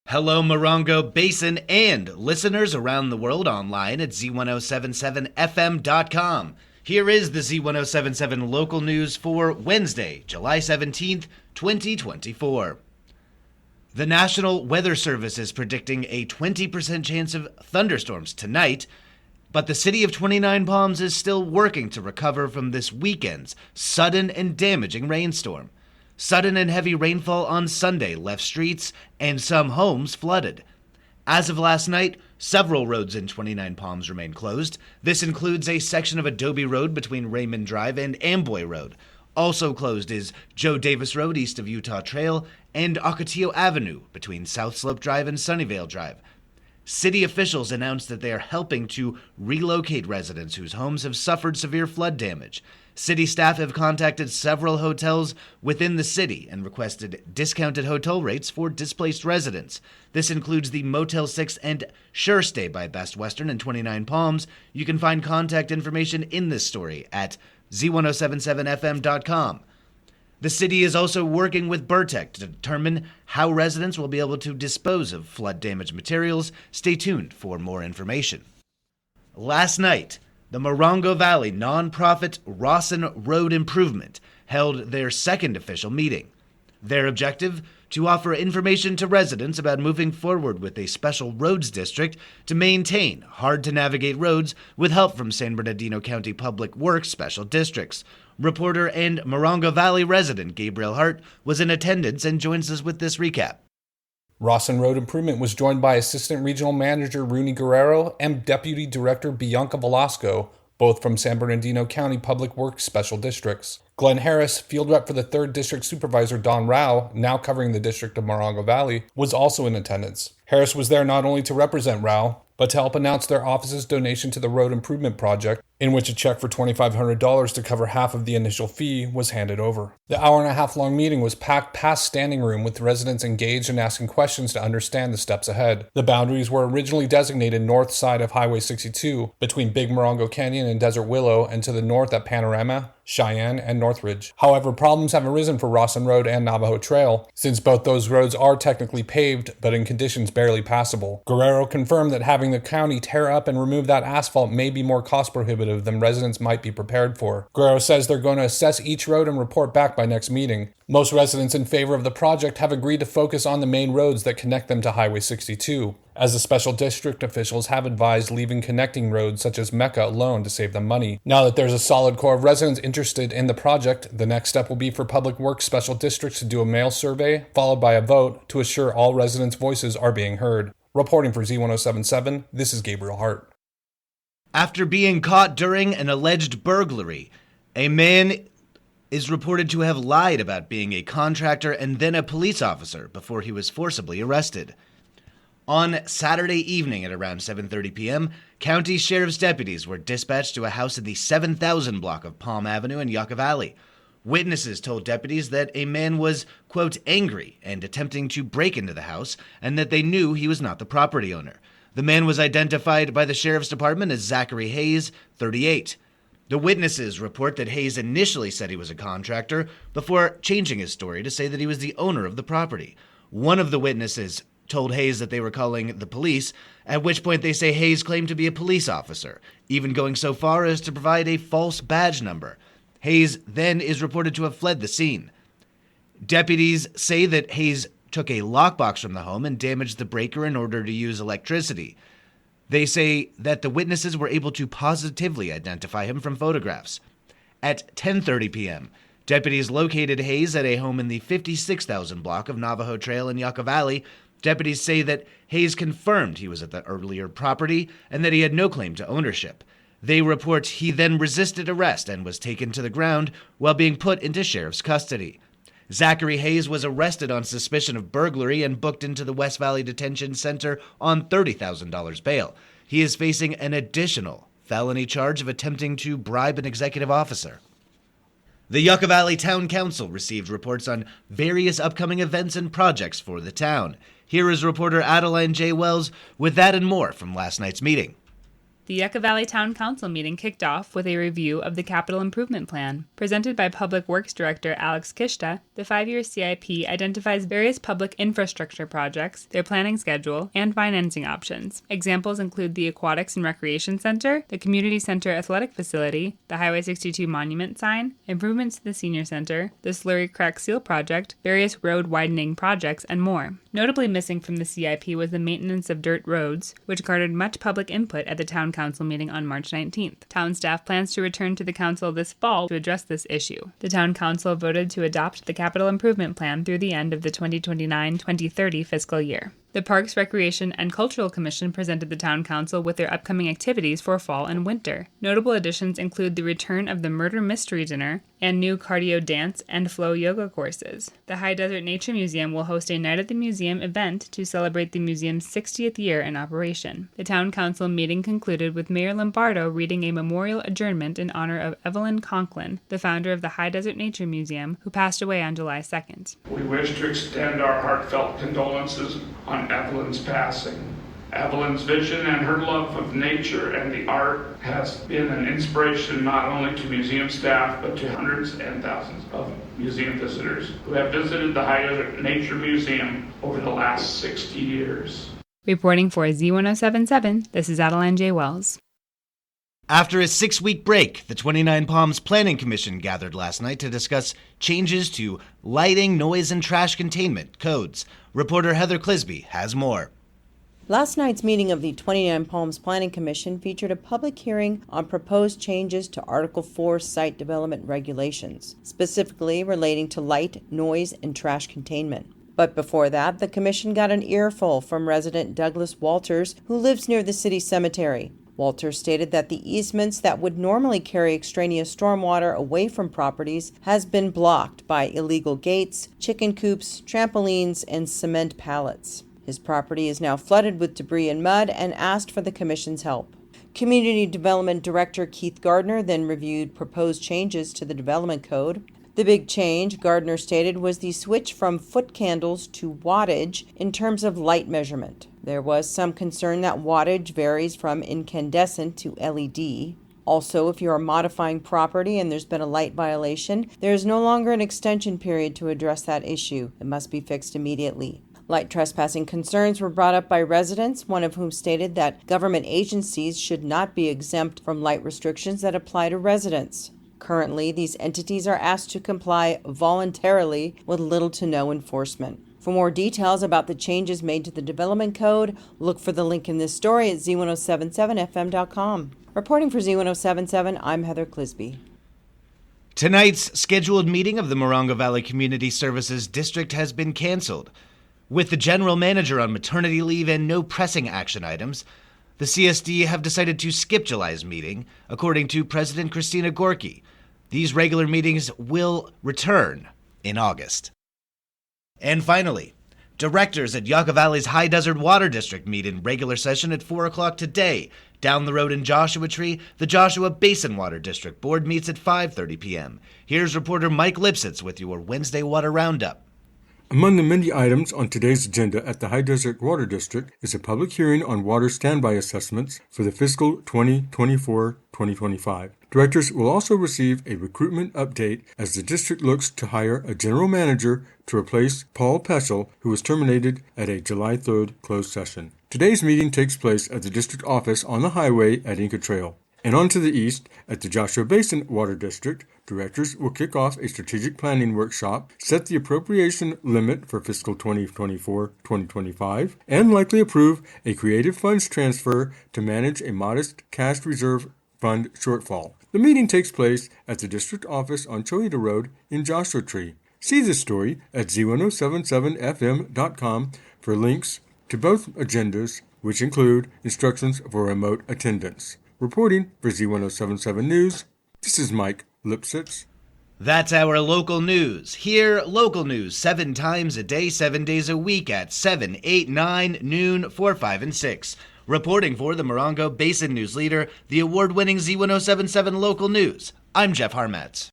Hello, Morongo Basin and listeners around the world online at Z107.7 FM.com. Here is the Z107.7 Local news for Wednesday, July 17th, 2024. The National Weather Service is predicting a 20% chance of thunderstorms tonight, but the city of 29 Palms is still working to recover from this weekend's sudden and damaging rainstorm. Sudden and heavy rainfall on Sunday left streets and some homes flooded. As of last night, several roads in 29 Palms remain closed. This includes a section of Adobe Road between Raymond Drive and Amboy Road. Also closed is Joe Davis Road east of Utah Trail and Ocotillo Avenue between South Slope Drive and Sunnyvale Drive. City officials announced that they are helping to relocate residents whose homes have suffered severe flood damage. City staff have contacted several hotels within the city and requested discounted hotel rates for displaced residents. This includes the Motel 6 and Sure Stay by Best Western in 29 Palms. You can find contact information in this story at Z107.7 FM.com. The city is also working with Burtech to determine how residents will be able to dispose of flood-damaged materials. Stay tuned for more information. Last night, the Morongo Valley nonprofit Rawson Road Improvement held their second official meeting. Their objective? To offer information to residents about moving forward with a special roads district to maintain hard-to-navigate roads with help from San Bernardino County Public Works Special Districts. Reporter and Morongo Valley resident Gabriel Hart was in attendance and joins us with this recap. Rawson Road Improvement was joined by Assistant Regional Manager Rooney Guerrero and Deputy Director Bianca Velasco, both from San Bernardino County Public Works Special Districts. Glenn Harris, field rep for the 3rd District Supervisor Don Rao, now covering the District of Morongo Valley, was also in attendance. Harris was there not only to represent Rao, but to help announce their office's donation to the road improvement project, in which a check for $2,500 to cover half of the initial fee was handed over. The hour-and-a-half-long meeting was packed past standing room with residents engaged and asking questions to understand the steps ahead. The boundaries were originally designated north side of Highway 62, between Big Morongo Canyon and Desert Willow, and to the north at Panorama, Cheyenne, and Northridge. However, problems have arisen for Rawson Road and Navajo Trail, since both those roads are technically paved, but in conditions barely passable. Guerrero confirmed that having the county tear up and remove that asphalt may be more cost prohibitive than residents might be prepared for. Guerrero says they're going to assess each road and report back by next meeting. Most residents in favor of the project have agreed to focus on the main roads that connect them to Highway 62, as the special district officials have advised leaving connecting roads such as Mecca alone to save them money. Now that there's a solid core of residents interested in the project, the next step will be for Public Works Special Districts to do a mail survey, followed by a vote to assure all residents' voices are being heard. Reporting for Z107.7, this is Gabriel Hart. After being caught during an alleged burglary, a man is reported to have lied about being a contractor and then a police officer before he was forcibly arrested. On Saturday evening at around 7:30 p.m., county sheriff's deputies were dispatched to a house in the 7,000 block of Palm Avenue in Yucca Valley. Witnesses told deputies that a man was, quote, angry and attempting to break into the house, and that they knew he was not the property owner. The man was identified by the sheriff's department as Zachary Hayes, 38. The witnesses report that Hayes initially said he was a contractor before changing his story to say that he was the owner of the property. One of the witnesses told Hayes that they were calling the police, at which point they say Hayes claimed to be a police officer, even going so far as to provide a false badge number. Hayes then is reported to have fled the scene. Deputies say that Hayes took a lockbox from the home and damaged the breaker in order to use electricity. They say that the witnesses were able to positively identify him from photographs. At 10:30 p.m., deputies located Hayes at a home in the 56,000 block of Navajo Trail in Yucca Valley. Deputies say that Hayes confirmed he was at the earlier property and that he had no claim to ownership. They report he then resisted arrest and was taken to the ground while being put into sheriff's custody. Zachary Hayes was arrested on suspicion of burglary and booked into the West Valley Detention Center on $30,000 bail. He is facing an additional felony charge of attempting to bribe an executive officer. The Yucca Valley Town Council received reports on various upcoming events and projects for the town. Here is reporter Adeline J. Wells with that and more from last night's meeting. The Yucca Valley Town Council meeting kicked off with a review of the Capital Improvement Plan. Presented by Public Works Director Alex Kishta, the 5-year CIP identifies various public infrastructure projects, their planning schedule, and financing options. Examples include the Aquatics and Recreation Center, the Community Center Athletic Facility, the Highway 62 Monument Sign, improvements to the Senior Center, the Slurry Crack Seal Project, various road widening projects, and more. Notably missing from the CIP was the maintenance of dirt roads, which garnered much public input at the Town Council meeting on March 19th. Town staff plans to return to the Council this fall to address this issue. The Town Council voted to adopt the Capital Improvement Plan through the end of the 2029-2030 fiscal year. The Parks, Recreation, and Cultural Commission presented the Town Council with their upcoming activities for fall and winter. Notable additions include the return of the Murder Mystery Dinner and new cardio dance and flow yoga courses. The High Desert Nature Museum will host a Night at the Museum event to celebrate the museum's 60th year in operation. The Town Council meeting concluded with Mayor Lombardo reading a memorial adjournment in honor of Evelyn Conklin, the founder of the High Desert Nature Museum, who passed away on July 2nd. We wish to extend our heartfelt condolences on Evelyn's passing. Evelyn's vision and her love of nature and the art has been an inspiration not only to museum staff but to hundreds and thousands of museum visitors who have visited the High Desert Nature Museum over the last 60 years. Reporting for Z107.7, this is Adeline J. Wells. After a 6-week break, the 29 Palms Planning Commission gathered last night to discuss changes to lighting, noise, and trash containment codes. Reporter Heather Clisby has more. Last night's meeting of the 29 Palms Planning Commission featured a public hearing on proposed changes to Article 4 site development regulations, specifically relating to light, noise, and trash containment. But before that, the commission got an earful from resident Douglas Walters, who lives near the city cemetery. Walters stated that the easements that would normally carry extraneous stormwater away from properties has been blocked by illegal gates, chicken coops, trampolines, and cement pallets. His property is now flooded with debris and mud and asked for the commission's help. Community Development Director Keith Gardner then reviewed proposed changes to the development code. The big change, Gardner stated, was the switch from foot candles to wattage in terms of light measurement. There was some concern that wattage varies from incandescent to LED. Also, if you are modifying property and there's been a light violation, there is no longer an extension period to address that issue. It must be fixed immediately. Light trespassing concerns were brought up by residents, one of whom stated that government agencies should not be exempt from light restrictions that apply to residents. Currently, these entities are asked to comply voluntarily with little to no enforcement. For more details about the changes made to the development code, look for the link in this story at Z107.7fm.com. Reporting for Z107.7, I'm Heather Clisby. Tonight's scheduled meeting of the Morongo Valley Community Services District has been canceled. With the general manager on maternity leave and no pressing action items, the CSD have decided to skip July's meeting, according to President Christina Gorky. These regular meetings will return in August. And finally, directors at Yucca Valley's High Desert Water District meet in regular session at 4 o'clock today. Down the road in Joshua Tree, the Joshua Basin Water District Board meets at 5:30 p.m. Here's reporter Mike Lipsitz with your Wednesday Water Roundup. Among the many items on today's agenda at the High Desert Water District is a public hearing on water standby assessments for the fiscal 2024-2025. Directors will also receive a recruitment update as the district looks to hire a general manager to replace Paul Peschel, who was terminated at a July 3rd closed session. Today's meeting takes place at the district office on the highway at Inca Trail. And on to the east, at the Joshua Basin Water District, directors will kick off a strategic planning workshop, set the appropriation limit for fiscal 2024-2025, and likely approve a creative funds transfer to manage a modest cash reserve fund shortfall. The meeting takes place at the district office on Choita Road in Joshua Tree. See this story at Z107.7fm.com for links to both agendas, which include instructions for remote attendance. Reporting for Z107.7 News, this is Mike Lipsitz. That's our local news. Hear local news 7 times a day, 7 days a week at 7, 8, 9, noon, 4, 5, and 6. Reporting for the Morongo Basin News Leader, the award-winning Z107.7 Local News, I'm Jeff Harmatz.